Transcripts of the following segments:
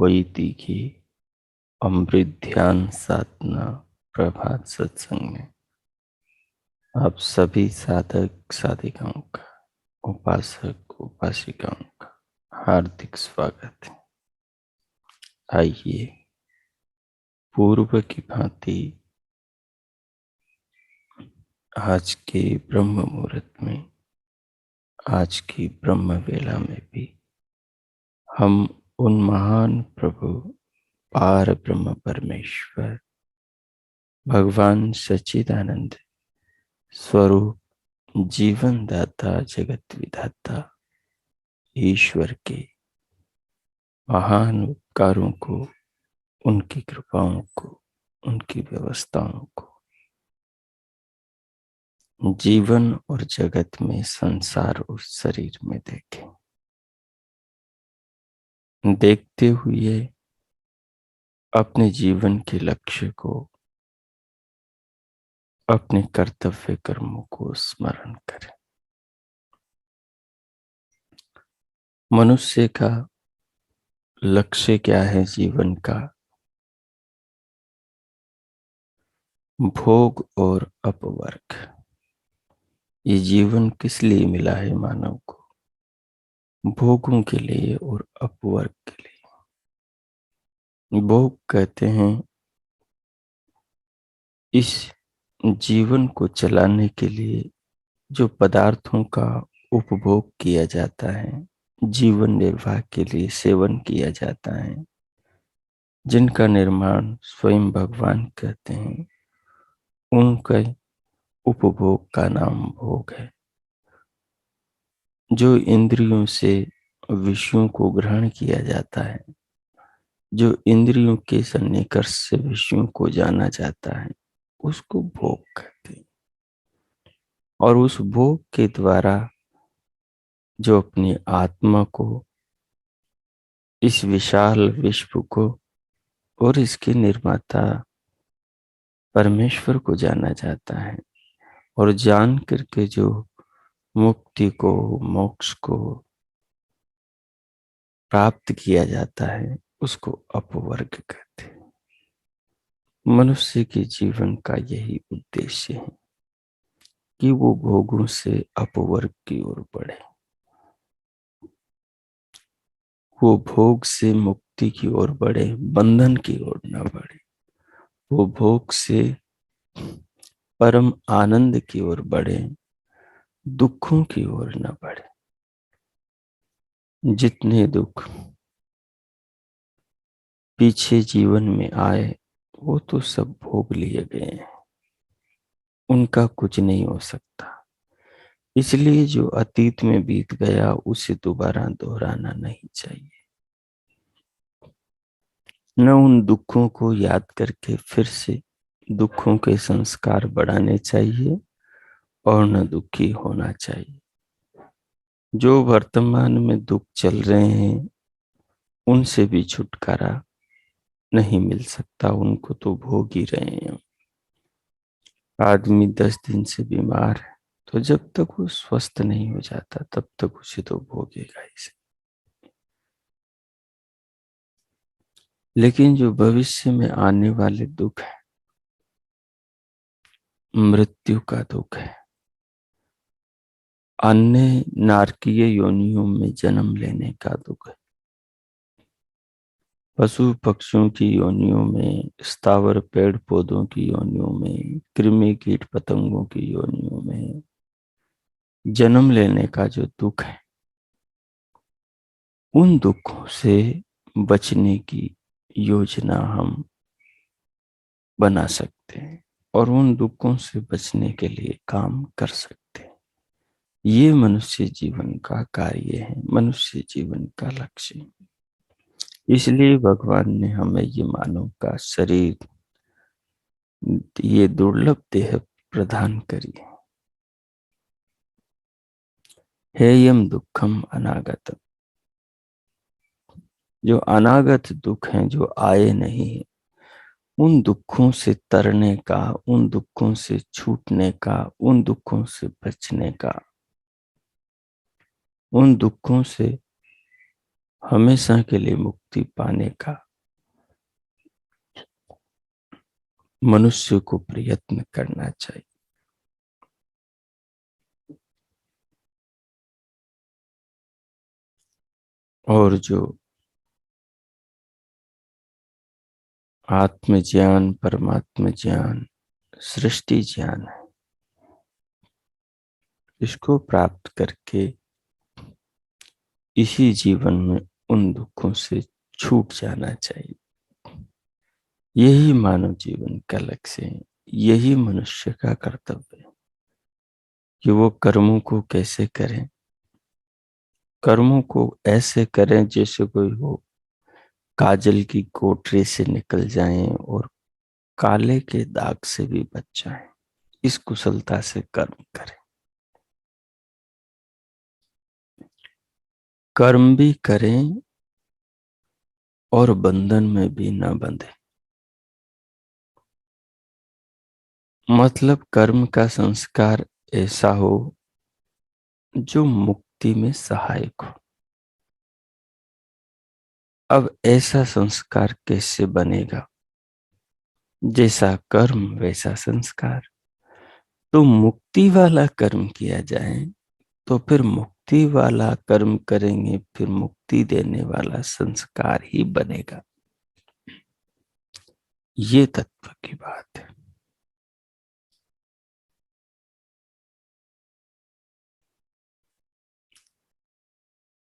वैदिकी अमृत ध्यान साधना प्रभात सत्संग में आप सभी साधक साधिकाओं का, उपासक उपासिकाओं का हार्दिक स्वागत है। आइए पूर्व की भांति आज के ब्रह्म मुहूर्त में, आज की ब्रह्म वेला में भी हम उन महान प्रभु पार ब्रह्म परमेश्वर भगवान सच्चिदानंद स्वरूप जीवन दाता जगत विधाता ईश्वर के महान उपकारों को, उनकी कृपाओं को, उनकी व्यवस्थाओं को जीवन और जगत में, संसार और शरीर में देखें। देखते हुए अपने जीवन के लक्ष्य को, अपने कर्तव्य कर्मों को स्मरण करें। मनुष्य का लक्ष्य क्या है जीवन का? भोग और अपवर्ग। ये जीवन किस लिए मिला है मानव को? भोगों के लिए और अपवर्ग के लिए। भोग कहते हैं इस जीवन को चलाने के लिए जो पदार्थों का उपभोग किया जाता है, जीवन निर्वाह के लिए सेवन किया जाता है, जिनका निर्माण स्वयं भगवान कहते हैं, उनके उपभोग का नाम भोग है। जो इंद्रियों से विषयों को ग्रहण किया जाता है, जो इंद्रियों के सन्निकर्ष से विषयों को जाना जाता है, उसको भोग कहते हैं। और उस भोग के द्वारा जो अपनी आत्मा को, इस विशाल विश्व को और इसके निर्माता परमेश्वर को जाना जाता है, और जान करके जो मुक्ति को, मोक्ष को प्राप्त किया जाता है, उसको अपवर्ग कहते हैं। मनुष्य के जीवन का यही उद्देश्य है कि वो भोगों से अपवर्ग की ओर बढ़े, वो भोग से मुक्ति की ओर बढ़े, बंधन की ओर न बढ़े। वो भोग से परम आनंद की ओर बढ़े, दुखों की ओर न बढ़े। जितने दुख पीछे जीवन में आए, वो तो सब भोग लिए गए हैं, उनका कुछ नहीं हो सकता। इसलिए जो अतीत में बीत गया उसे दोबारा दोहराना नहीं चाहिए। न उन दुखों को याद करके फिर से दुखों के संस्कार बढ़ाने चाहिए और न दुखी होना चाहिए। जो वर्तमान में दुख चल रहे हैं, उनसे भी छुटकारा नहीं मिल सकता, उनको तो भोग ही रहे हैं। आदमी 10 दिन से बीमार है, तो जब तक वो स्वस्थ नहीं हो जाता तब तक उसे तो भोगेगा ही से। लेकिन जो भविष्य में आने वाले दुख है, मृत्यु का दुख है, अन्य नारकीय योनियों में जन्म लेने का दुख है, पशु पक्षियों की योनियों में, स्थावर पेड़ पौधों की योनियों में, कृमि कीट पतंगों की योनियों में जन्म लेने का जो दुख है, उन दुखों से बचने की योजना हम बना सकते हैं और उन दुखों से बचने के लिए काम कर सकते हैं। ये मनुष्य जीवन का कार्य है, मनुष्य जीवन का लक्ष्य है। इसलिए भगवान ने हमें ये मानव का शरीर, ये दुर्लभ देह प्रदान करी है। हेयम दुखम अनागतम, जो अनागत दुख हैं, जो आए नहीं है, उन दुखों से तरने का, उन दुखों से छूटने का, उन दुखों से बचने का, उन दुखों से हमेशा के लिए मुक्ति पाने का मनुष्य को प्रयत्न करना चाहिए। और जो आत्म ज्ञान, परमात्म ज्ञान, सृष्टि ज्ञान है, इसको प्राप्त करके इसी जीवन में उन दुखों से छूट जाना चाहिए। यही मानव जीवन का लक्ष्य है, यही मनुष्य का कर्तव्य है कि वो कर्मों को कैसे करें। कर्मों को ऐसे करें जैसे कोई वो काजल की कोठरी से निकल जाएं और काले के दाग से भी बच जाएं। इस कुशलता से कर्म करें, कर्म भी करें और बंधन में भी न बंधे। मतलब कर्म का संस्कार ऐसा हो जो मुक्ति में सहायक हो। अब ऐसा संस्कार कैसे बनेगा? जैसा कर्म वैसा संस्कार। तो मुक्ति वाला कर्म किया जाए तो फिर मुक्ति वाला कर्म करेंगे, फिर मुक्ति देने वाला संस्कार ही बनेगा। ये तत्व की बात है।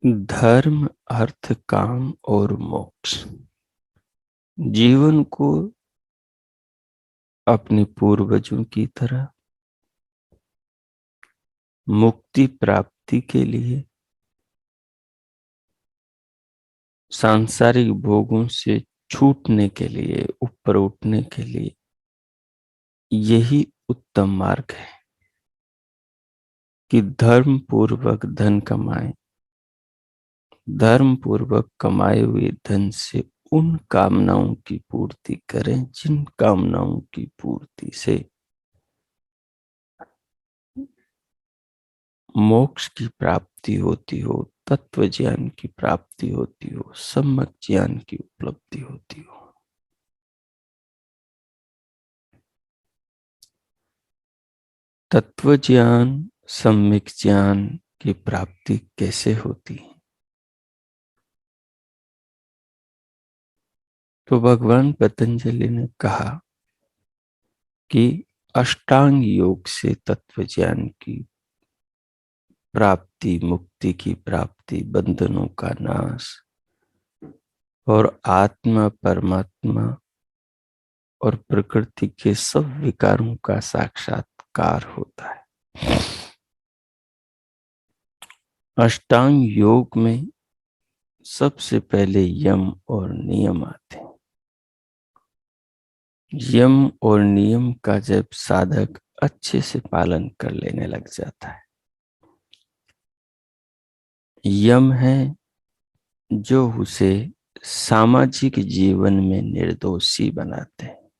धर्म, अर्थ, काम और मोक्ष जीवन को अपने पूर्वजों की तरह मुक्ति प्राप्ति के लिए, सांसारिक भोगों से छूटने के लिए, ऊपर उठने के लिए यही उत्तम मार्ग है कि धर्म पूर्वक धन कमाएं। धर्म पूर्वक कमाए हुए धन से उन कामनाओं की पूर्ति करें जिन कामनाओं की पूर्ति से मोक्ष की प्राप्ति होती हो, तत्व ज्ञान की प्राप्ति होती हो, सम्यक ज्ञान की उपलब्धि होती हो। तत्व ज्ञान, सम्यक ज्ञान की प्राप्ति कैसे होती है? तो भगवान पतंजलि ने कहा कि अष्टांग योग से तत्व ज्ञान की प्राप्ति, मुक्ति की प्राप्ति, बंधनों का नाश और आत्मा, परमात्मा और प्रकृति के सब विकारों का साक्षात्कार होता है। अष्टांग योग में सबसे पहले यम और नियम आते हैं। यम और नियम का जब साधक अच्छे से पालन कर लेने लग जाता है, यम है जो उसे सामाजिक जीवन में निर्दोषी बनाते हैं।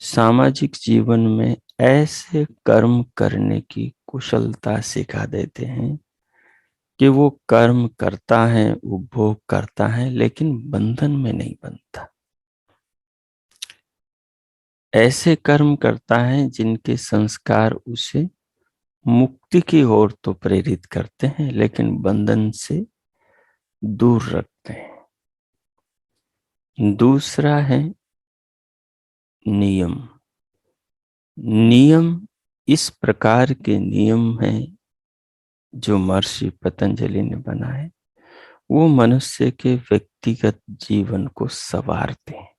सामाजिक जीवन में ऐसे कर्म करने की कुशलता सिखा देते हैं कि वो कर्म करता है, उपभोग करता है, लेकिन बंधन में नहीं बनता। ऐसे कर्म करता है जिनके संस्कार उसे मुक्ति की ओर तो प्रेरित करते हैं, लेकिन बंधन से दूर रखते हैं। दूसरा है नियम। नियम इस प्रकार के नियम हैं जो महर्षि पतंजलि ने बनाए। वो मनुष्य के व्यक्तिगत जीवन को संवारते हैं,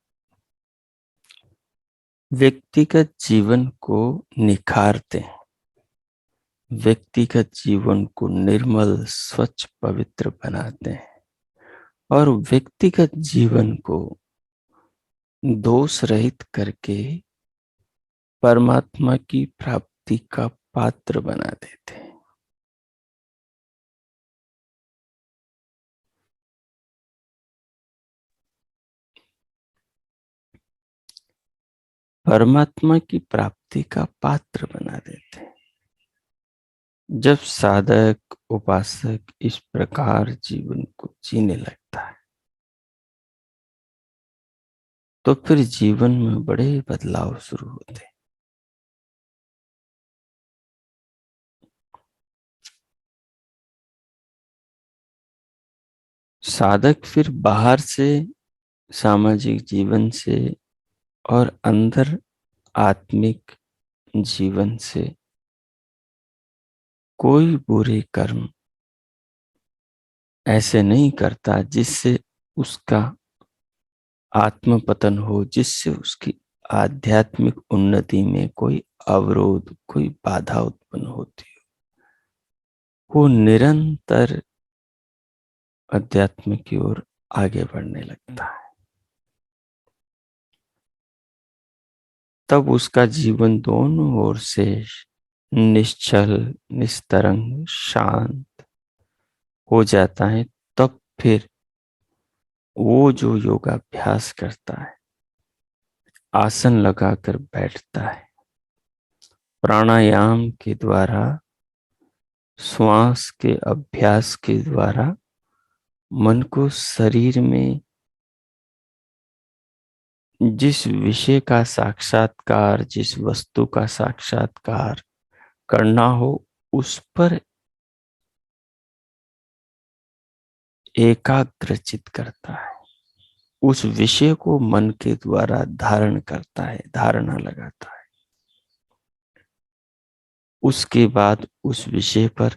व्यक्तिगत जीवन को निखारते हैं, व्यक्तिगत जीवन को निर्मल, स्वच्छ, पवित्र बनाते हैं और व्यक्तिगत जीवन को दोष रहित करके परमात्मा की प्राप्ति का पात्र बना देते हैं। परमात्मा की प्राप्ति का पात्र बना देते हैं। जब साधक उपासक इस प्रकार जीवन को जीने लगता है तो फिर जीवन में बड़े बदलाव शुरू होते हैं। साधक फिर बाहर से, सामाजिक जीवन से और अंदर आत्मिक जीवन से कोई बुरे कर्म ऐसे नहीं करता जिससे उसका आत्मपतन हो, जिससे उसकी आध्यात्मिक उन्नति में कोई अवरोध, कोई बाधा उत्पन्न होती हो। वो निरंतर अध्यात्म की ओर आगे बढ़ने लगता है। तब उसका जीवन दोनों ओर से निश्चल, निस्तरंग, शांत हो जाता है। तब फिर वो जो योगाभ्यास करता है, आसन लगाकर बैठता है, प्राणायाम के द्वारा, श्वास के अभ्यास के द्वारा मन को शरीर में जिस विषय का साक्षात्कार, जिस वस्तु का साक्षात्कार करना हो, उस पर एकाग्रचित करता है। उस विषय को मन के द्वारा धारण करता है, धारणा लगाता है। उसके बाद उस विषय पर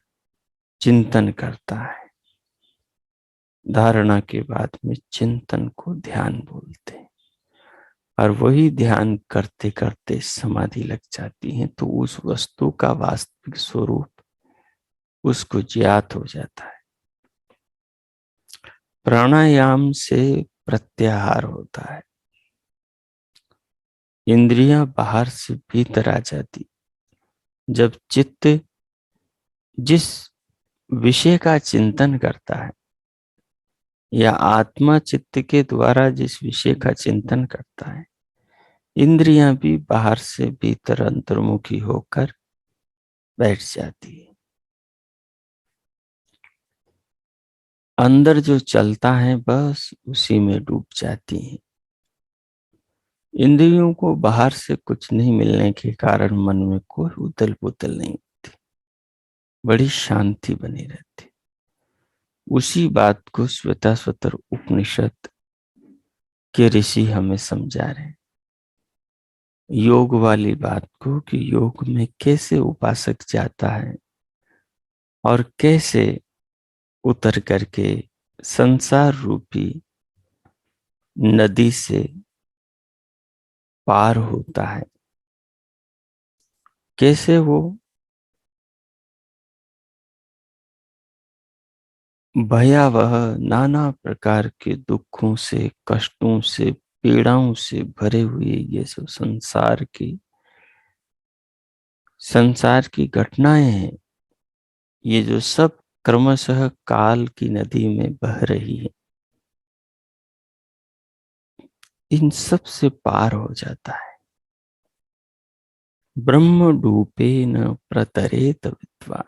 चिंतन करता है। धारणा के बाद में चिंतन को ध्यान बोलते हैं और वही ध्यान करते करते समाधि लग जाती है तो उस वस्तु का वास्तविक स्वरूप उसको ज्ञात हो जाता है। प्राणायाम से प्रत्याहार होता है। इंद्रियां बाहर से भीतर आ जाती। जब चित्त जिस विषय का चिंतन करता है या आत्मा चित्त के द्वारा जिस विषय का चिंतन करता है, इंद्रियां भी बाहर से भीतर अंतर्मुखी होकर बैठ जाती है। अंदर जो चलता है बस उसी में डूब जाती है। इंद्रियों को बाहर से कुछ नहीं मिलने के कारण मन में कोई उथल पुथल नहीं होती, बड़ी शांति बनी रहती। उसी बात को श्वेताश्वतर उपनिषद के ऋषि हमें समझा रहे हैं। योग वाली बात को कि योग में कैसे उपासक जाता है और कैसे उतर करके संसार रूपी नदी से पार होता है, कैसे वो भयावह नाना प्रकार के दुखों से, कष्टों से, पीड़ाओं से भरे हुए ये जो संसार की घटनाएं हैं, ये जो सब क्रमशः काल की नदी में बह रही है, इन सब से पार हो जाता है। ब्रह्म डूबे न प्रतरेत विद्वान।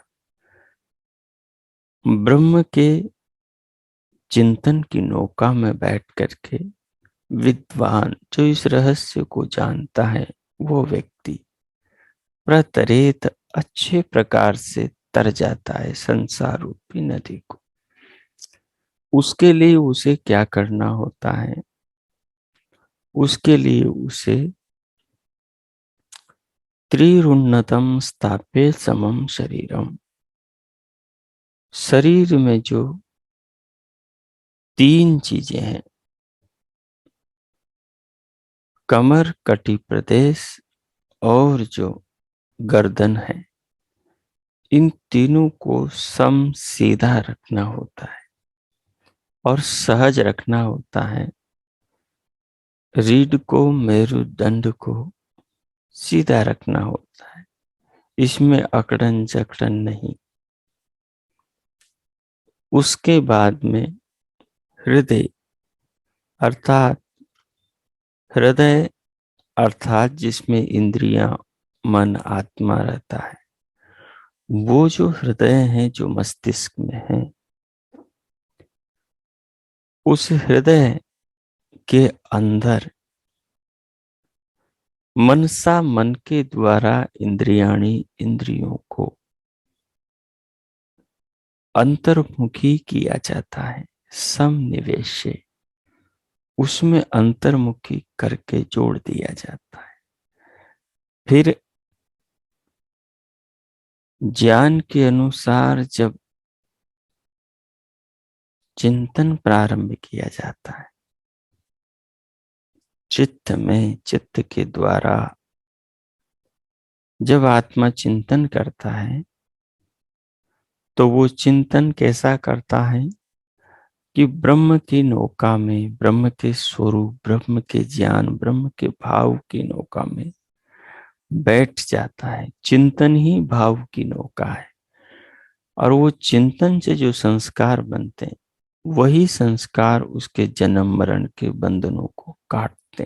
ब्रह्म के चिंतन की नौका में बैठ करके विद्वान जो इस रहस्य को जानता है, वो व्यक्ति प्रतरेत अच्छे प्रकार से तर जाता है संसार रूपी नदी को। उसके लिए उसे क्या करना होता है? उसके लिए उसे त्रिरुन्नतम स्थाप्य समम शरीरम, शरीर में जो तीन चीजें हैं, कमर, कटी प्रदेश और जो गर्दन है, इन तीनों को सम सीधा रखना होता है और सहज रखना होता है। रीढ़ को, मेरुदंड को सीधा रखना होता है, इसमें अकड़न जकड़न नहीं। उसके बाद में हृदय अर्थात हृदय अर्थात जिसमें इंद्रियां, मन, आत्मा रहता है, वो जो हृदय है जो मस्तिष्क में है, उस हृदय के अंदर मनसा मन के द्वारा इंद्रियाणी इंद्रियों को अंतर्मुखी किया जाता है। समनिवेश उसमें अंतर्मुखी करके जोड़ दिया जाता है। फिर ज्ञान के अनुसार जब चिंतन प्रारंभ किया जाता है, चित्त में, चित्त के द्वारा जब आत्मा चिंतन करता है, तो वो चिंतन कैसा करता है कि ब्रह्म की नौका में, ब्रह्म के स्वरूप, ब्रह्म के ज्ञान, ब्रह्म के भाव की नौका में बैठ जाता है। चिंतन ही भाव की नौका है और वो चिंतन से जो संस्कार बनते हैं, वही संस्कार उसके जन्म मरण के बंधनों को काटते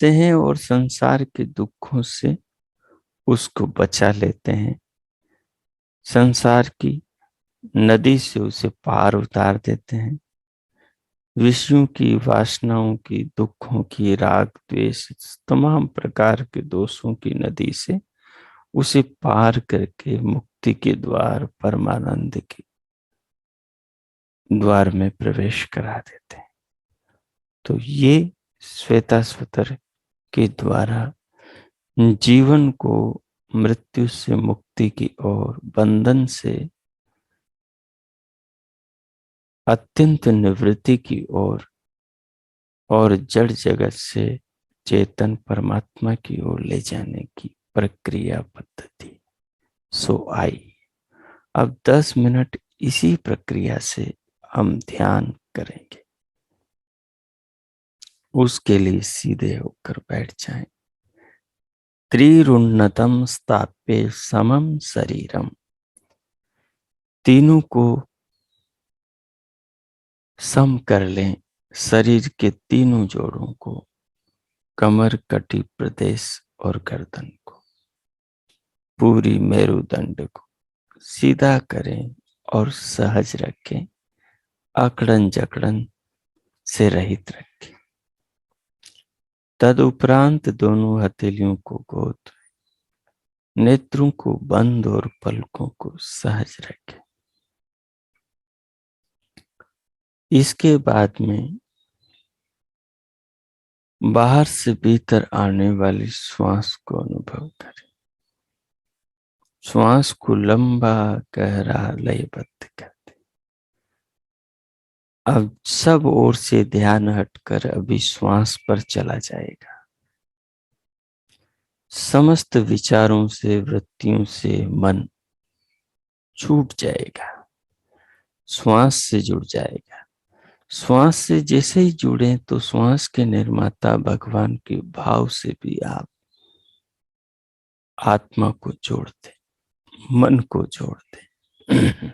हैं और संसार के दुखों से उसको बचा लेते हैं। संसार की नदी से उसे पार उतार देते हैं। विषयों की, वासनाओं की, दुखों की, राग द्वेष, तमाम प्रकार के दोषों की नदी से उसे पार करके मुक्ति के द्वार, परमानंद के द्वार में प्रवेश करा देते हैं। तो ये श्वेताश्वतर के द्वारा जीवन को मृत्यु से मुक्ति की ओर, बंधन से अत्यंत निवृत्ति की ओर और जड़ जगत से चेतन परमात्मा की ओर ले जाने की प्रक्रिया पद्धति। सो आई अब 10 मिनट इसी प्रक्रिया से हम ध्यान करेंगे। उसके लिए सीधे होकर बैठ जाएं। त्रिरुन्नतम स्थाप्य समम शरीरम, तीनों को सम कर लें। शरीर के तीनों जोड़ों को, कमर, कटी प्रदेश और गर्दन को, पूरी मेरुदंड को सीधा करें और सहज रखें, अकड़न जकड़न से रहित रखें। तदुपरांत दोनों हथेलियों को गोद, नेत्रों को बंद और पलकों को सहज रखें। इसके बाद में बाहर से भीतर आने वाली श्वास को अनुभव करें। श्वास को लंबा, गहरा, लयबद्ध करते। अब सब ओर से ध्यान हटकर अभी श्वास पर चला जाएगा। समस्त विचारों से, वृत्तियों से मन छूट जाएगा, श्वास से जुड़ जाएगा। श्वास से जैसे ही जुड़े तो श्वास के निर्माता भगवान के भाव से भी आप आत्मा को जोड़ते, मन को जोड़ते।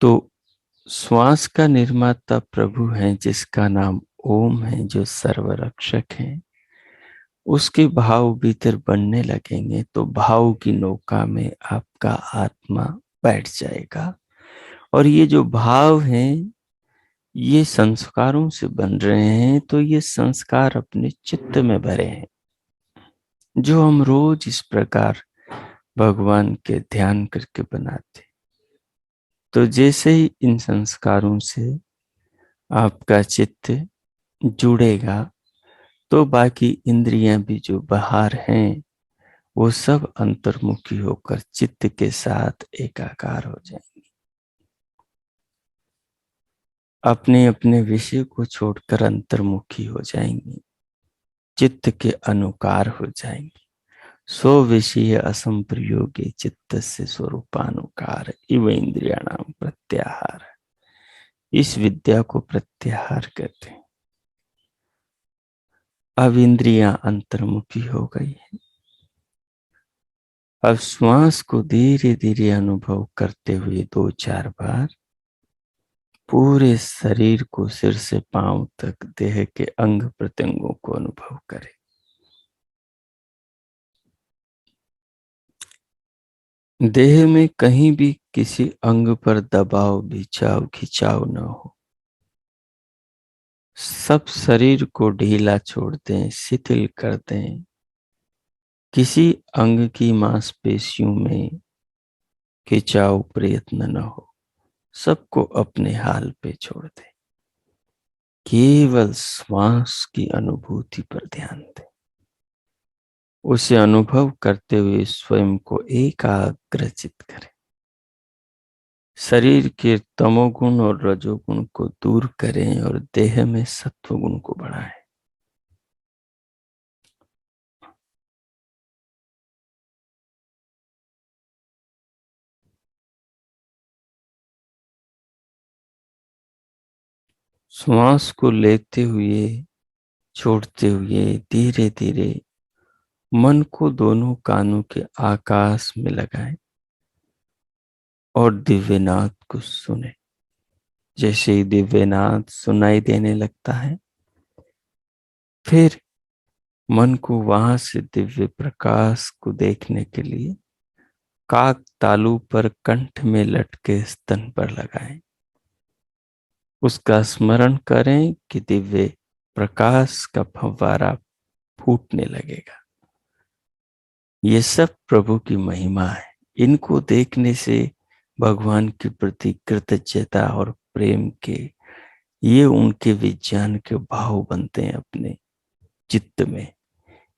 तो श्वास का निर्माता प्रभु है, जिसका नाम ओम है, जो सर्वरक्षक है। उसके भाव भीतर बनने लगेंगे तो भाव की नौका में आपका आत्मा बैठ जाएगा और ये जो भाव हैं ये संस्कारों से बन रहे हैं, तो ये संस्कार अपने चित्त में भरे हैं, जो हम रोज इस प्रकार भगवान के ध्यान करके बनाते। तो जैसे ही इन संस्कारों से आपका चित्त जुड़ेगा, तो बाकी इंद्रियां भी जो बाहर हैं वो सब अंतर्मुखी होकर चित्त के साथ एकाकार हो जाएंगे, अपने अपने विषय को छोड़कर अंतर्मुखी हो जाएंगी, चित्त के अनुकार हो जाएंगे। सो विषय असंप्रयोगे चित्त से स्वरूपानुकार इव इंद्रियाणाम प्रत्याहार। इस विद्या को प्रत्याहार कहते हैं। अब इंद्रियां अंतर्मुखी हो गई है। अब श्वास को धीरे धीरे अनुभव करते हुए 2-4 बार पूरे शरीर को सिर से पांव तक देह के अंग प्रत्यंगों को अनुभव करें। देह में कहीं भी किसी अंग पर दबाव बिछाव खिंचाव न हो। सब शरीर को ढीला छोड़ दें, शिथिल कर दें। किसी अंग की मांसपेशियों में खिंचाव प्रयत्न न हो, सबको अपने हाल पे छोड़ दें। केवल श्वास की अनुभूति पर ध्यान दें। उसे अनुभव करते हुए स्वयं को एकाग्रचित करें। शरीर के तमोगुण और रजोगुण को दूर करें और देह में सत्वगुण को बढ़ाएं। श्वास को लेते हुए छोड़ते हुए धीरे धीरे मन को दोनों कानों के आकाश में लगाएं और दिव्यनाद को सुने। जैसे ही दिव्यनाद सुनाई देने लगता है, फिर मन को वहां से दिव्य प्रकाश को देखने के लिए काक तालु पर कंठ में लटके स्तन पर लगाएं। उसका स्मरण करें कि दिव्य प्रकाश का फव्वारा फूटने लगेगा। ये सब प्रभु की महिमा है। इनको देखने से भगवान के प्रति कृतज्ञता और प्रेम के ये उनके विज्ञान के भाव बनते हैं अपने चित्त में।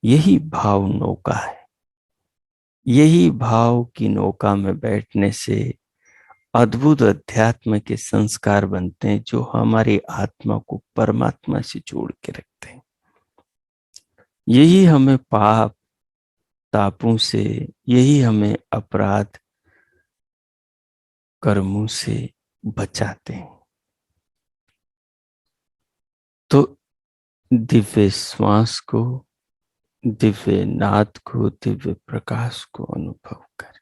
यही भाव नौका है। यही भाव की नौका में बैठने से अद्भुत अध्यात्म के संस्कार बनते हैं, जो हमारी आत्मा को परमात्मा से जोड़ के रखते हैं। यही हमें पाप तापों से, यही हमें अपराध कर्मों से बचाते हैं। तो दिव्य श्वास को, दिव्य नाद को, दिव्य प्रकाश को अनुभव करें।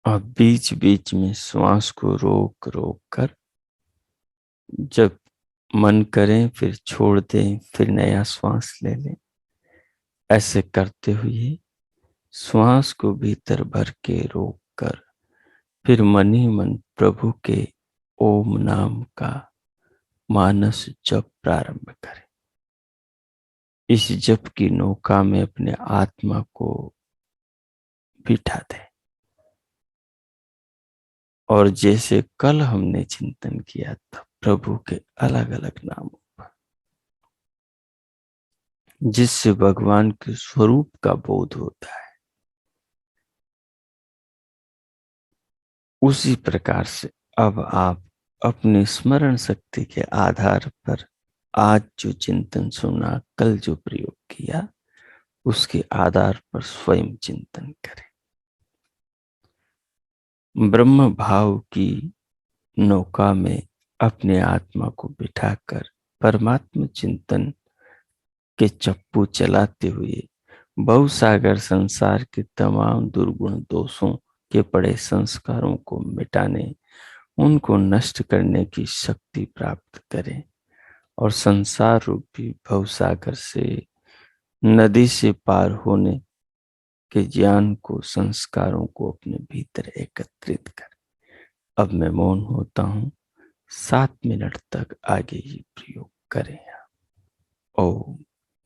और बीच बीच में श्वास को रोक रोक कर, जब मन करें फिर छोड़ दें, फिर नया श्वास ले लें। ऐसे करते हुए श्वास को भीतर भर के रोक कर फिर मन ही मन प्रभु के ओम नाम का मानस जप प्रारंभ करें। इस जप की नौका में अपने आत्मा को बिठा दें और जैसे कल हमने चिंतन किया था प्रभु के अलग अलग नामों पर, जिससे भगवान के स्वरूप का बोध होता है, उसी प्रकार से अब आप अपनी स्मरण शक्ति के आधार पर आज जो चिंतन सुना, कल जो प्रयोग किया, उसके आधार पर स्वयं चिंतन करें। ब्रह्म भाव की नौका में अपने आत्मा को बिठाकर परमात्म चिंतन के चप्पू चलाते हुए बहुसागर संसार के तमाम दुर्गुण दोषों के पड़े संस्कारों को मिटाने, उनको नष्ट करने की शक्ति प्राप्त करें और संसार रूपी भवसागर से, नदी से पार होने के ज्ञान को, संस्कारों को अपने भीतर एकत्रित करें। अब मैं मौन होता हूँ। 7 मिनट तक आगे ये प्रयोग करें। ओम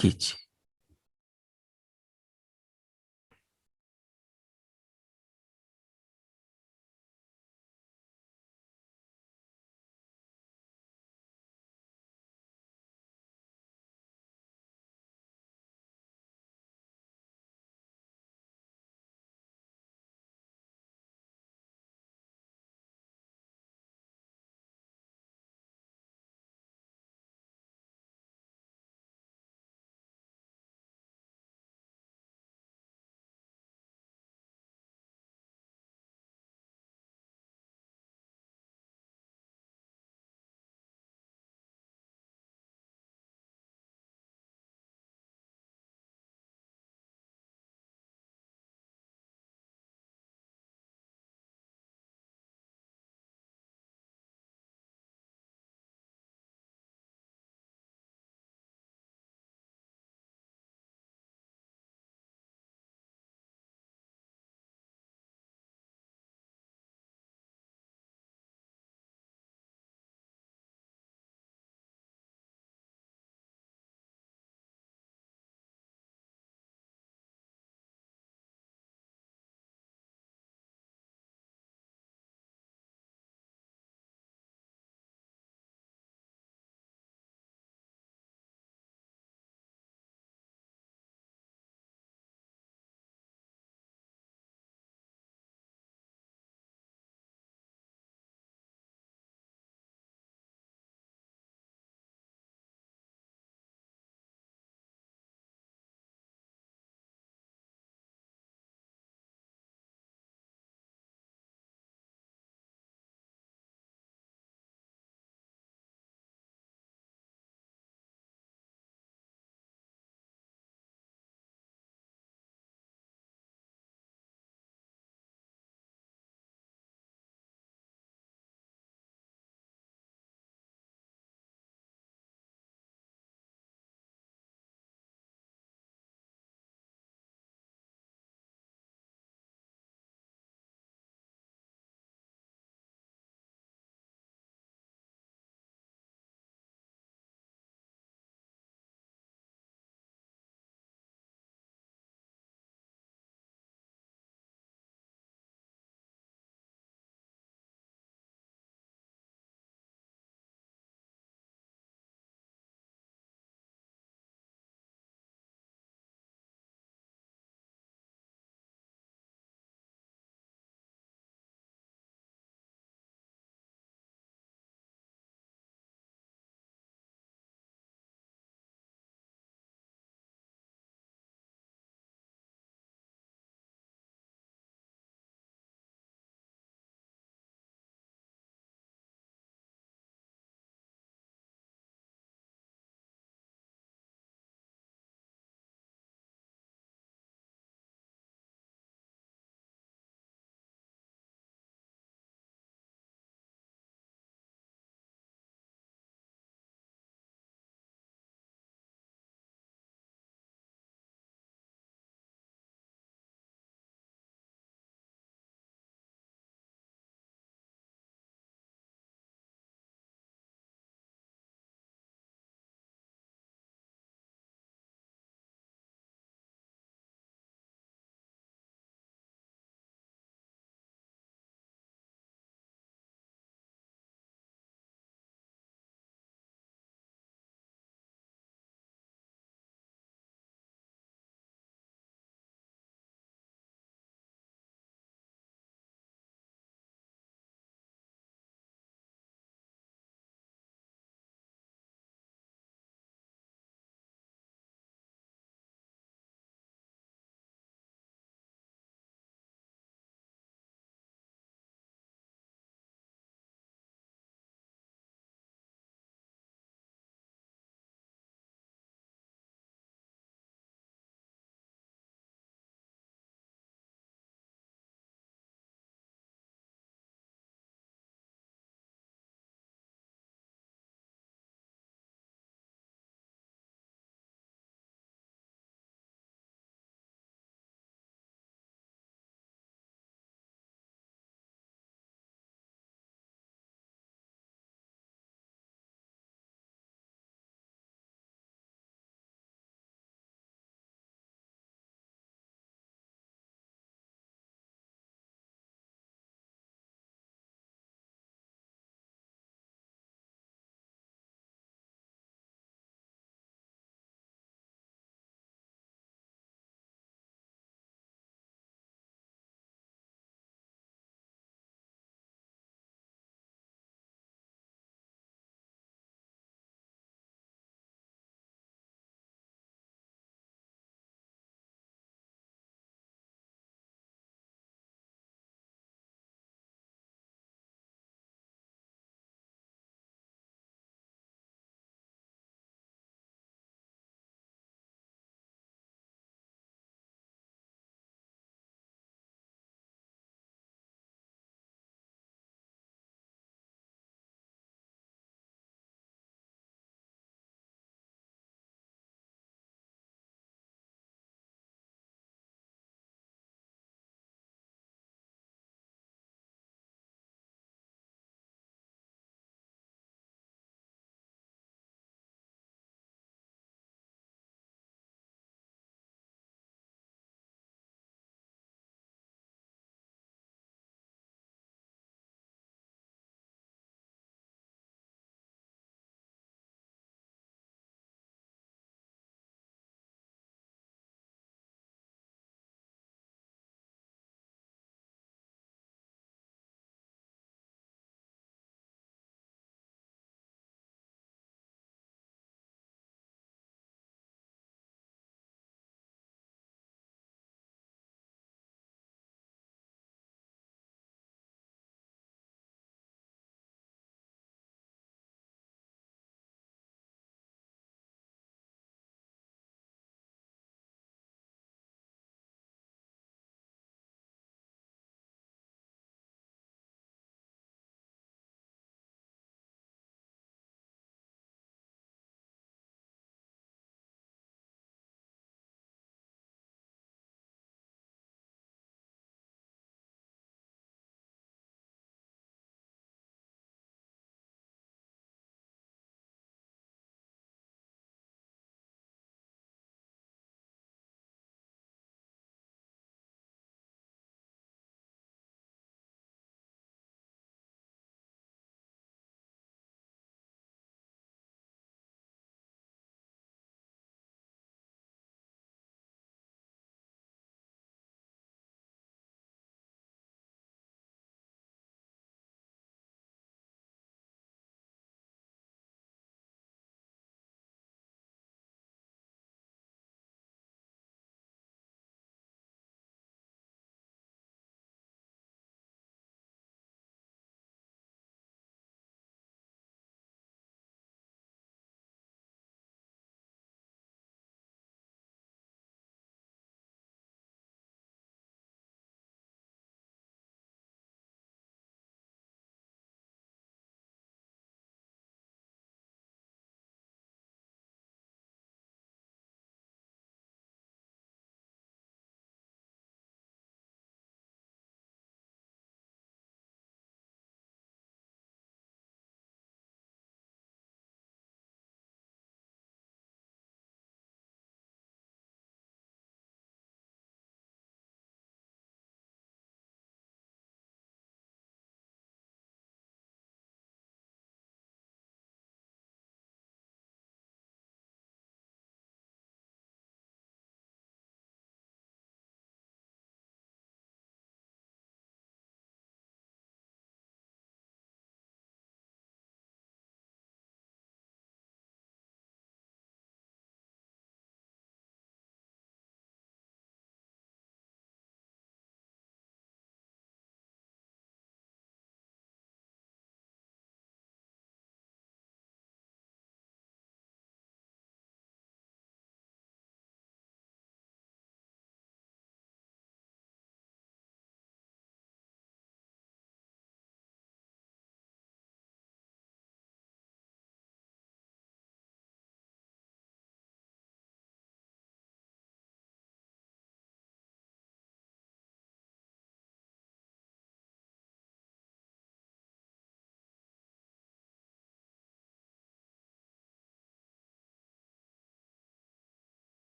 कीजिए।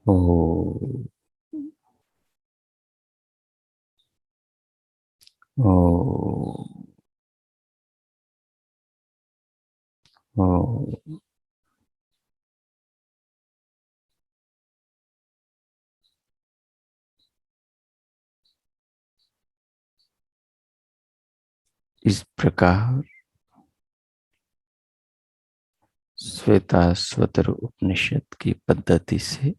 ओ ओ ओ इस प्रकार श्वेताश्वतर उपनिषद की पद्धति से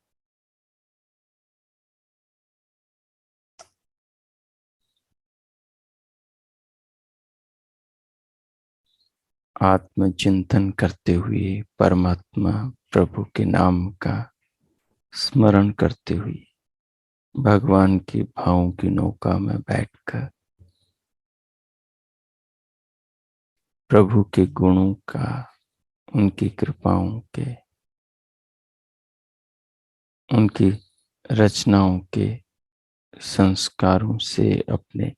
आत्मचिंतन करते हुए परमात्मा प्रभु के नाम का स्मरण करते हुए भगवान के भावों की नौका में बैठकर प्रभु के गुणों का, उनकी कृपाओं के, उनकी रचनाओं के संस्कारों से अपने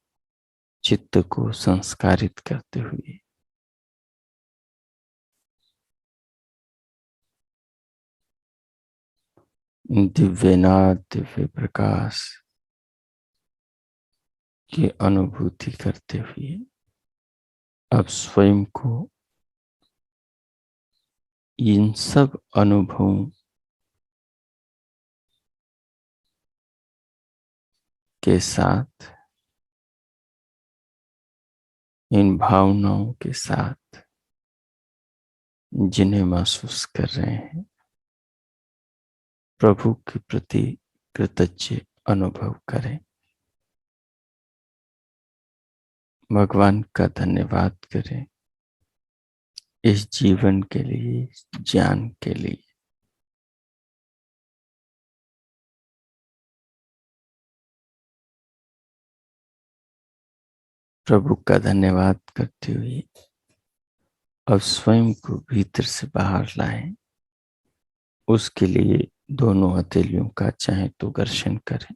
चित्त को संस्कारित करते हुए दिव्यनाथ दिव्य प्रकाश की अनुभूति करते हुए अब स्वयं को इन सब अनुभवों के साथ, इन भावनाओं के साथ जिन्हें महसूस कर रहे हैं, प्रभु के प्रति कृतज्ञ अनुभव करें। भगवान का धन्यवाद करें इस जीवन के लिए, ज्ञान के लिए। प्रभु का धन्यवाद करते हुए अब स्वयं को भीतर से बाहर लाएं। उसके लिए दोनों हथेलियों का चाहे तो घर्षण करें।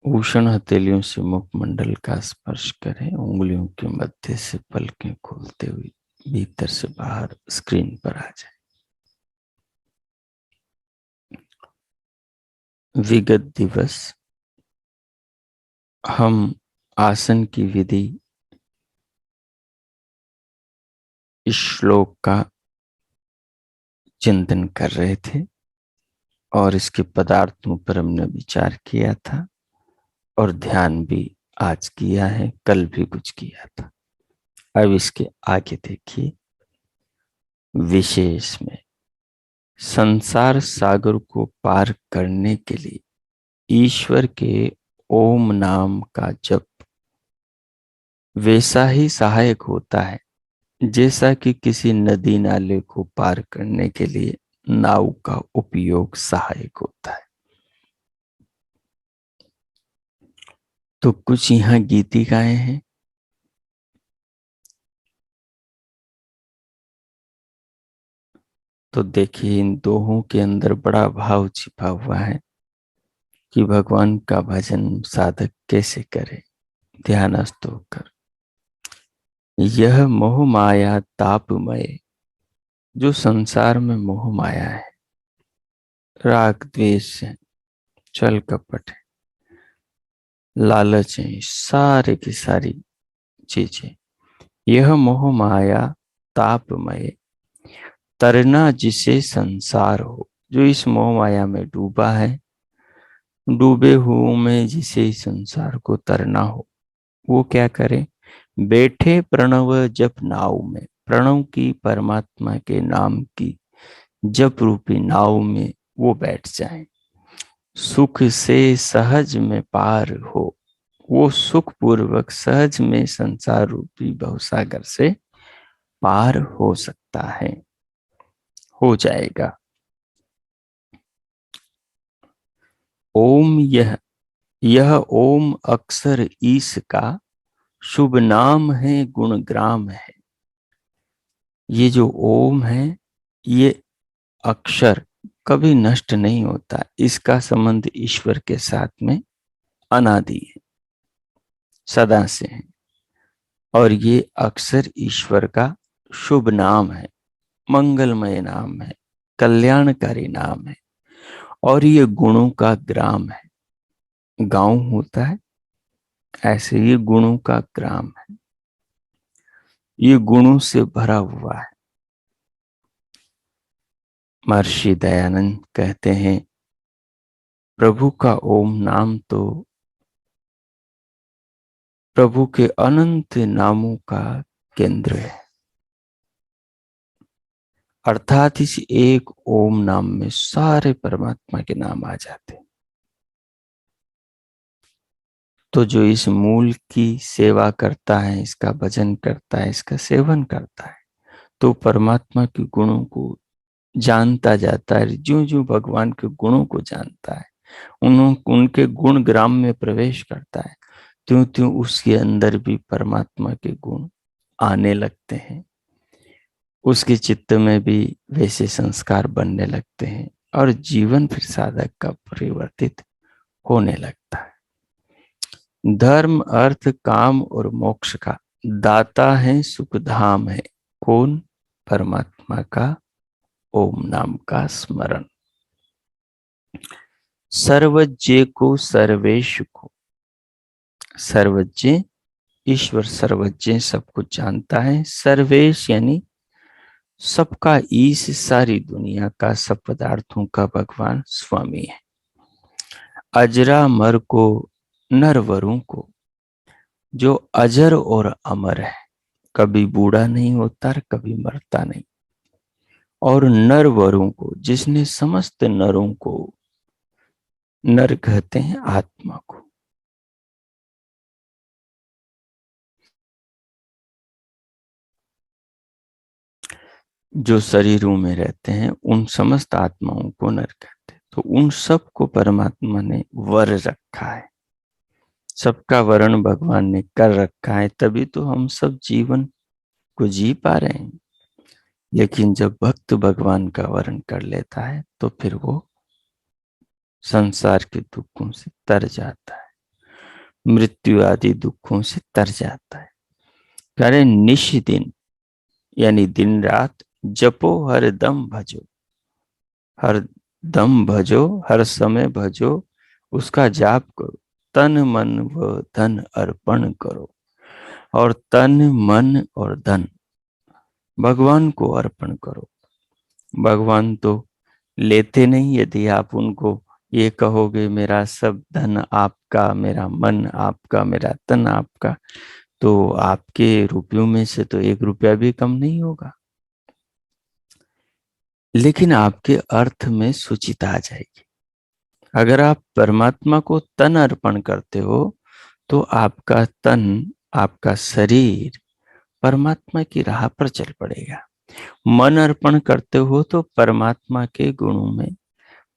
उष्ण हथेलियों से मुखमंडल का स्पर्श करें। उंगलियों के मध्य से पलकें खोलते हुए भीतर से बाहर स्क्रीन पर आ जाए। विगत दिवस हम आसन की विधि, इस श्लोक का चिंतन कर रहे थे और इसके पदार्थों पर हमने विचार किया था और ध्यान भी आज किया है, कल भी कुछ किया था। अब इसके आगे देखिए, विशेष में संसार सागर को पार करने के लिए ईश्वर के ओम नाम का जप वैसा ही सहायक होता है जैसा कि किसी नदी नाले को पार करने के लिए नाव का उपयोग सहायक होता है। तो कुछ यहाँ गीतिकाएं हैं। तो देखिए, इन दोहों के अंदर बड़ा भाव छिपा हुआ है कि भगवान का भजन साधक कैसे करे ध्यानस्थ होकर। यह मोह माया तापमय, जो संसार में मोह माया है, राग द्वेष है, छल कपट है, लालच है, सारे की सारी चीजें, यह मोह माया तापमय, तरना जिसे संसार हो, जो इस मोह माया में डूबा है, डूबे हुओं में जिसे संसार को तरना हो, वो क्या करे? बैठे प्रणव जप नाव में, प्रणव की, परमात्मा के नाम की जप रूपी नाव में वो बैठ जाए। सुख से सहज में पार हो, वो सुख पूर्वक सहज में संसार रूपी भवसागर से पार हो सकता है, हो जाएगा। ओम यह ओम अक्षर ईश का शुभ नाम है, गुणग्राम है। ये जो ओम है, ये अक्षर कभी नष्ट नहीं होता। इसका संबंध ईश्वर के साथ में अनादि है, सदा से है। और ये अक्षर ईश्वर का शुभ नाम है, मंगलमय नाम है। कल्याणकारी नाम है और ये गुणों का ग्राम है। गांव होता है, ऐसे ये गुणों का ग्राम है, ये गुणों से भरा हुआ है। महर्षि दयानंद कहते हैं, प्रभु का ओम नाम तो प्रभु के अनंत नामों का केंद्र है। अर्थात इस एक ओम नाम में सारे परमात्मा के नाम आ जाते हैं। तो जो इस मूल की सेवा करता है, इसका भजन करता है, इसका सेवन करता है, तो परमात्मा के गुणों को जानता जाता है। ज्यों ज्यों भगवान के गुणों को जानता है, उनके गुण ग्राम में प्रवेश करता है, त्यों त्यों उसके अंदर भी परमात्मा के गुण आने लगते हैं। उसके चित्त में भी वैसे संस्कार बनने लगते हैं और जीवन फिर साधक का परिवर्तित होने लगता है। धर्म, अर्थ, काम और मोक्ष का दाता है, सुख धाम है कौन? परमात्मा का ओम नाम का स्मरण। सर्वज्ञ को सर्वेश को, सर्वज्ञ ईश्वर सर्वज्ञ सब कुछ जानता है। सर्वेश यानी सबका ईश, सारी दुनिया का, सब पदार्थों का भगवान स्वामी है। अजरामर को, नरवरों को, जो अजर और अमर है, कभी बूढ़ा नहीं होता और कभी मरता नहीं। और नरवरों को, जिसने समस्त नरों को, नर कहते हैं आत्मा को, जो शरीरों में रहते हैं, उन समस्त आत्माओं को नर कहते हैं। तो उन सब को परमात्मा ने वर रखा है, सबका वर्ण भगवान ने कर रखा है, तभी तो हम सब जीवन को जी पा रहे हैं। लेकिन जब भक्त भगवान का वर्ण कर लेता है तो फिर वो संसार के दुखों से तर जाता है, मृत्यु आदि दुखों से तर जाता है। करे निश दिन यानी दिन रात, जपो हर दम भजो, हर दम भजो, हर समय भजो, उसका जाप करो, तन मन व धन अर्पण करो। और तन, मन और धन भगवान को अर्पण करो। भगवान तो लेते नहीं। यदि आप उनको ये कहोगे मेरा सब धन आपका, मेरा मन आपका, मेरा तन आपका, तो आपके रुपयों में से तो 1 रुपया भी कम नहीं होगा। लेकिन आपके अर्थ में सुचिता आ जाएगी। अगर आप परमात्मा को तन अर्पण करते हो तो आपका तन, आपका शरीर परमात्मा की राह पर चल पड़ेगा। मन अर्पण करते हो तो परमात्मा के गुणों में,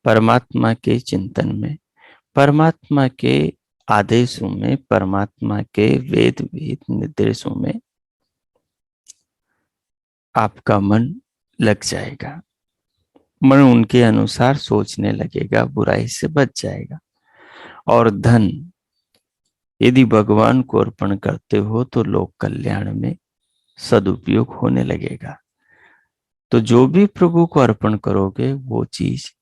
परमात्मा के चिंतन में, परमात्मा के आदेशों में, परमात्मा के वेद वेद निर्देशों में आपका मन लग जाएगा। मन उनके अनुसार सोचने लगेगा, बुराई से बच जाएगा। और धन यदि भगवान को अर्पण करते हो तो लोक कल्याण में सदुपयोग होने लगेगा। तो जो भी प्रभु को अर्पण करोगे वो चीज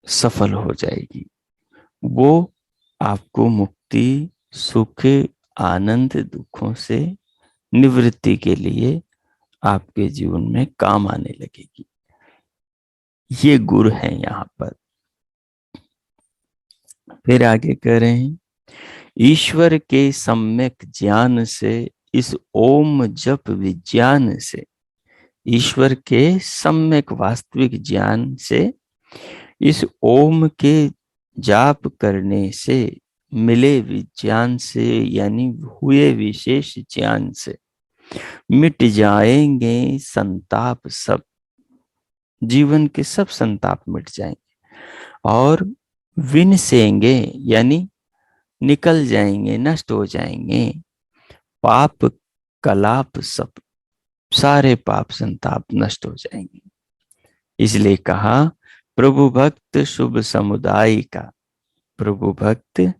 सफल हो जाएगी। वो आपको मुक्ति, सुख, आनंद, दुखों से निवृत्ति के लिए आपके जीवन में काम आने लगेगी। ये गुर है यहाँ पर। फिर आगे कह रहे हैं, ईश्वर के सम्यक ज्ञान से, इस ओम जप विज्ञान से, ईश्वर के सम्यक वास्तविक ज्ञान से, इस ओम के जाप करने से, मिले विज्ञान से यानी हुए विशेष ज्ञान से, मिट जाएंगे संताप सब, जीवन के सब संताप मिट जाएंगे। और विनसेंगे यानी निकल जाएंगे, नष्ट हो जाएंगे, पाप कलाप सब, सारे पाप संताप नष्ट हो जाएंगे। इसलिए कहा, प्रभु भक्त शुभ समुदाय का, प्रभु भक्त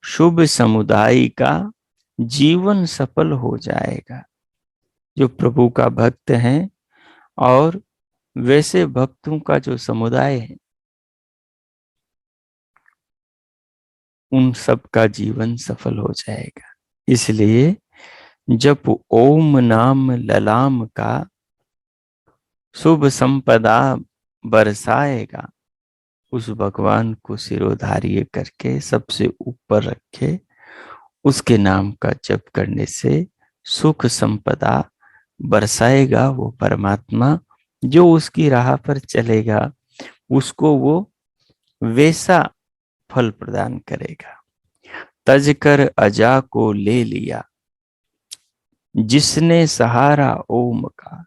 शुभ समुदाय का जीवन सफल हो जाएगा। जो प्रभु का भक्त है और वैसे भक्तों का जो समुदाय है, उन सब का जीवन सफल हो जाएगा। इसलिए जब ओम नाम ललाम का शुभ संपदा बरसाएगा, उस भगवान को सिरोधार्य करके सबसे ऊपर रखे, उसके नाम का जप करने से सुख संपदा बरसाएगा। वो परमात्मा जो उसकी राह पर चलेगा, उसको वो वैसा फल प्रदान करेगा। तज कर अजा को ले लिया, जिसने सहारा ओम का।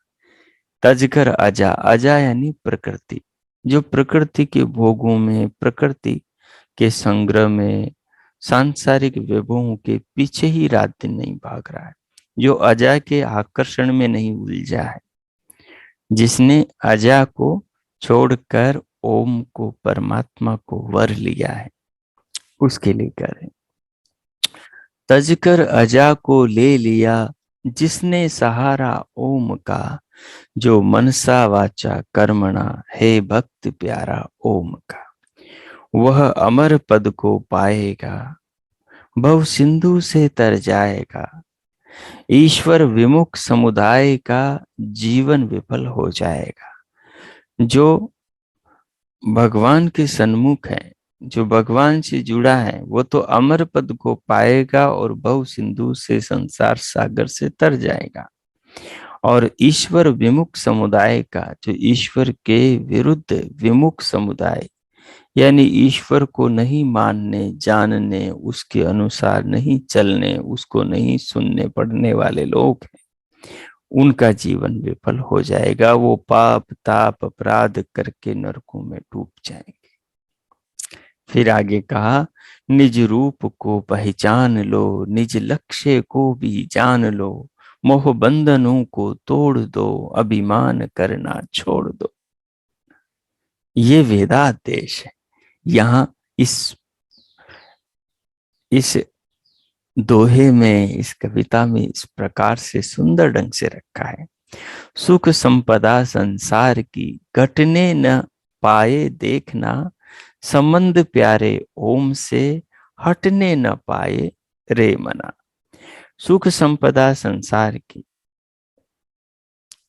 तजकर अजा, अजा यानी प्रकृति, जो प्रकृति के भोगों में, प्रकृति के संग्रह में, सांसारिक वैभवों के पीछे ही रात दिन नहीं भाग रहा है, जो अजा के आकर्षण में नहीं उलझा है, जिसने अजा को छोड़कर ओम को, परमात्मा को वर लिया है, उसके लिए करें। तजकर अजा को ले लिया, जिसने सहारा ओम का। जो मनसा वाचा कर्मणा है भक्त प्यारा ओम का, वह अमर पद को पाएगा, भव सिंधु से तर जाएगा। ईश्वर विमुख समुदाय का जीवन विफल हो जाएगा। जो भगवान के सन्मुख है, जो भगवान से जुड़ा है, वो तो अमर पद को पाएगा और भव सिंधु से, संसार सागर से तर जाएगा। और ईश्वर विमुख समुदाय का, जो ईश्वर के विरुद्ध विमुख समुदाय, यानी ईश्वर को नहीं मानने, जानने, उसके अनुसार नहीं चलने, उसको नहीं सुनने पढ़ने वाले लोग हैं, उनका जीवन विफल हो जाएगा। वो पाप ताप अपराध करके नरकों में डूब जाएंगे। फिर आगे कहा, निज रूप को पहचान लो, निज लक्ष्य को भी जान लो, मोह बंधनों को तोड़ दो, अभिमान करना छोड़ दो। ये वेदादेश है। यहाँ इस दोहे में, इस कविता में इस प्रकार से सुंदर ढंग से रखा है। सुख संपदा संसार की, घटने न पाए देखना, संबंध प्यारे ओम से, हटने न पाए रे मना। सुख संपदा संसार की,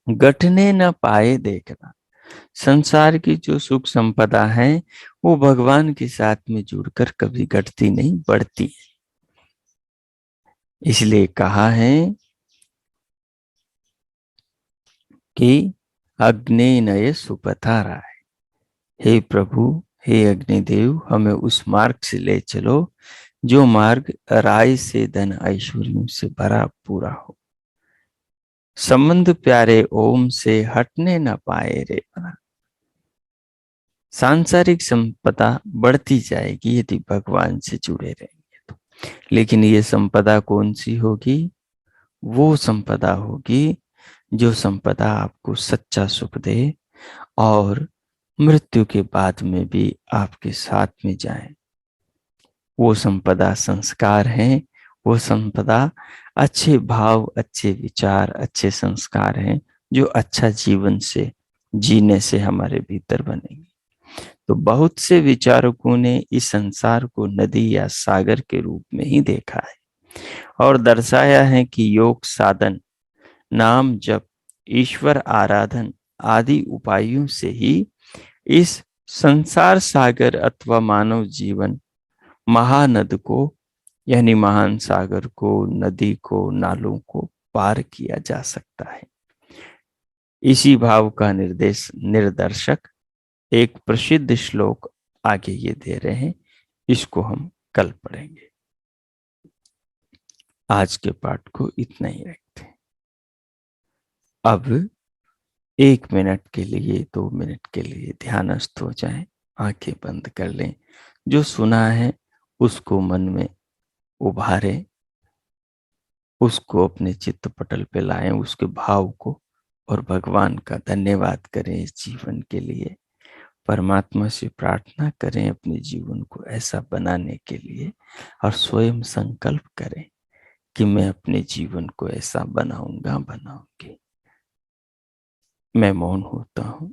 घटने न पाए देखना। संसार की जो सुख संपदा है, वो भगवान के साथ में जुड़कर कभी घटती नहीं, बढ़ती है। इसलिए कहा है कि अग्नेयनय सुपथा राय। हे प्रभु, हे अग्निदेव, हमें उस मार्ग से ले चलो जो मार्ग राय से, धन ऐश्वर्यों से भरा पूरा हो। संबंध प्यारे ओम से, हटने न पाए रे मना। सांसारिक संपदा बढ़ती जाएगी यदि भगवान से जुड़े रहेंगे तो, लेकिन ये संपदा कौन सी होगी? वो संपदा होगी जो संपदा आपको सच्चा सुख दे और मृत्यु के बाद में भी आपके साथ में जाए। वो संपदा संस्कार है, वो संपदा अच्छे भाव, अच्छे विचार, अच्छे संस्कार हैं, जो अच्छा जीवन से जीने से हमारे भीतर बनेंगे। तो बहुत से विचारकों ने इस संसार को नदी या सागर के रूप में ही देखा है और दर्शाया है कि योग साधन, नाम जप, ईश्वर आराधन आदि उपायों से ही इस संसार सागर अथवा मानव जीवन महानद को, यानी महान सागर को, नदी को, नालों को पार किया जा सकता है। इसी भाव का निर्दर्शक एक प्रसिद्ध श्लोक आगे ये दे रहे हैं, इसको हम कल पढ़ेंगे। आज के पाठ को इतना ही रखते हैं। अब 1 मिनट के लिए, 2 मिनट के लिए ध्यानस्थ हो जाएं, आंखें बंद कर लें। जो सुना है उसको मन में उभारें, उसको अपने चित्त पटल पे लाएं, उसके भाव को, और भगवान का धन्यवाद करें इस जीवन के लिए। परमात्मा से प्रार्थना करें अपने जीवन को ऐसा बनाने के लिए, और स्वयं संकल्प करें कि मैं अपने जीवन को ऐसा बनाऊंगा, बनाऊंगी। मैं मौन होता हूँ।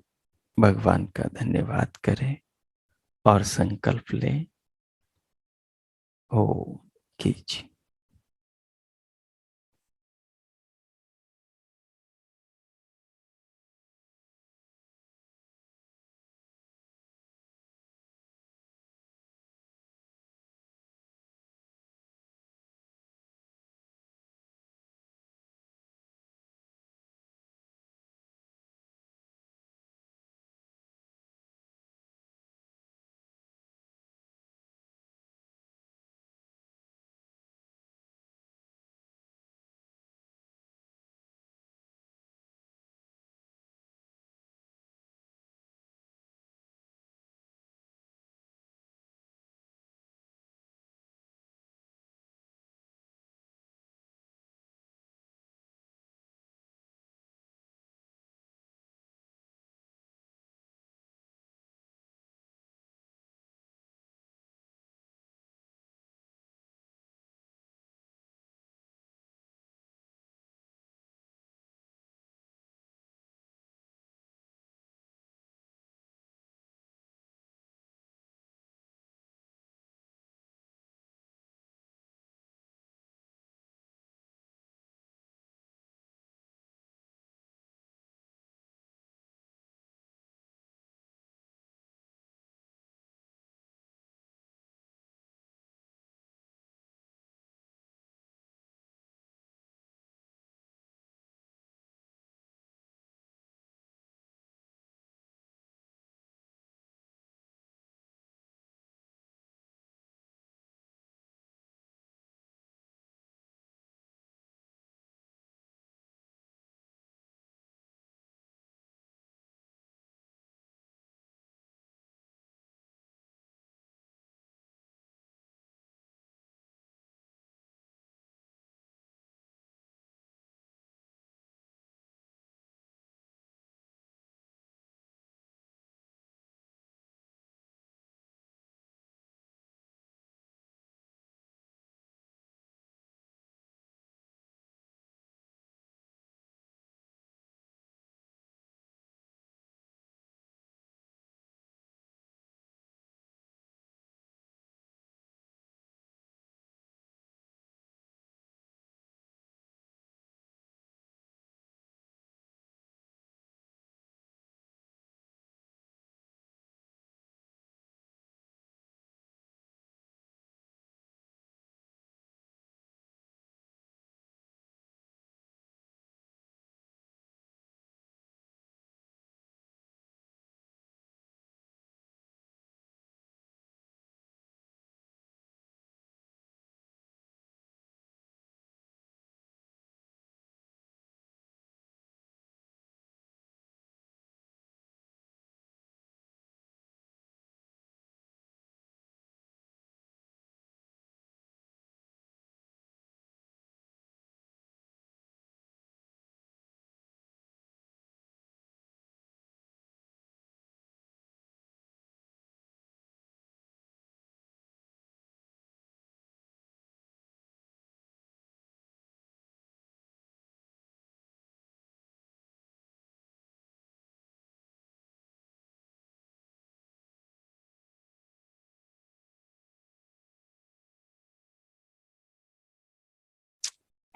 भगवान का धन्यवाद करें और संकल्प लें। ओम कीजिए।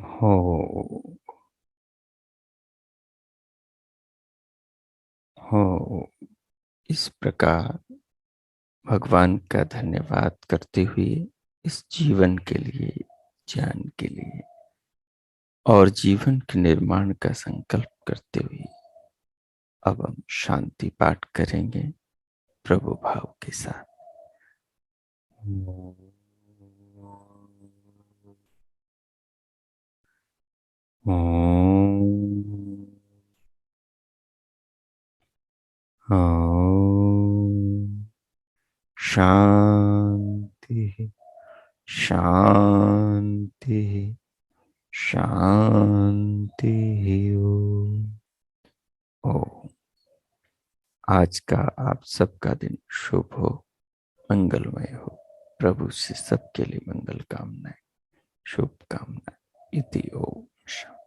हो हो इस प्रकार भगवान का धन्यवाद करते हुए इस जीवन के लिए, ज्ञान के लिए और जीवन के निर्माण का संकल्प करते हुए अब हम शांति पाठ करेंगे प्रभु भाव के साथ। ओम ओम शांति शांति शांति। ओम। आज का आप सबका दिन शुभ हो, मंगलमय हो। प्रभु से सबके लिए मंगल कामनाएं, शुभकामनाएं। इति ओम शांति।